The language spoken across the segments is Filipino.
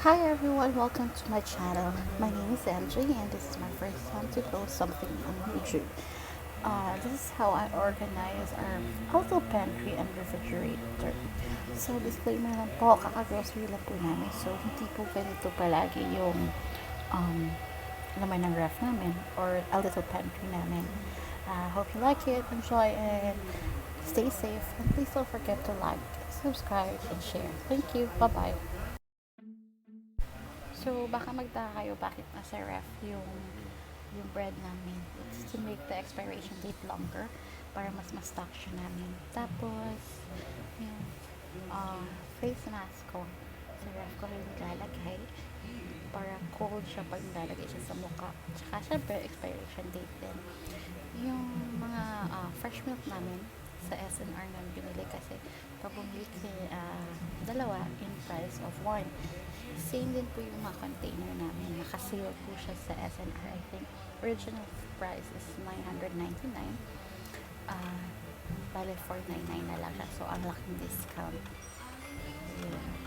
Hi everyone, welcome to my channel. My name is MJ and this is my first time to post something on YouTube. This is how I organize our auto pantry and refrigerator. So disclaimer lang po, kaka-grocery lang po namin. So hindi po ganito palagi yung um, laman ng ref namin or a little pantry namin. Hope you like it, enjoy, and stay safe. And please don't forget to like, subscribe, and share. Thank you. Bye-bye. So, baka magtaka kayo bakit nasa ref yung bread namin. It's to make the expiration date longer para mas ma-stock siya namin. Tapos, yung face mask ko sa ref ko rin nilalagay para cold siya pag nilalagay siya sa mukha. Tsaka, syempre, expiration date din. Yung mga fresh milk namin sa SNR namin binili kasi pag bumili kasi dalawa in price of one. Same din po yung mga container namin. Nakasale po siya sa SNR. I think original price is 999. Uh, Bale 499 na lang siya. So, ang laking discount. Yun.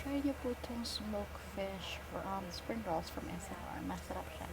Try niyo po itong smoked fish for spring rolls from SNR. Masarap siya.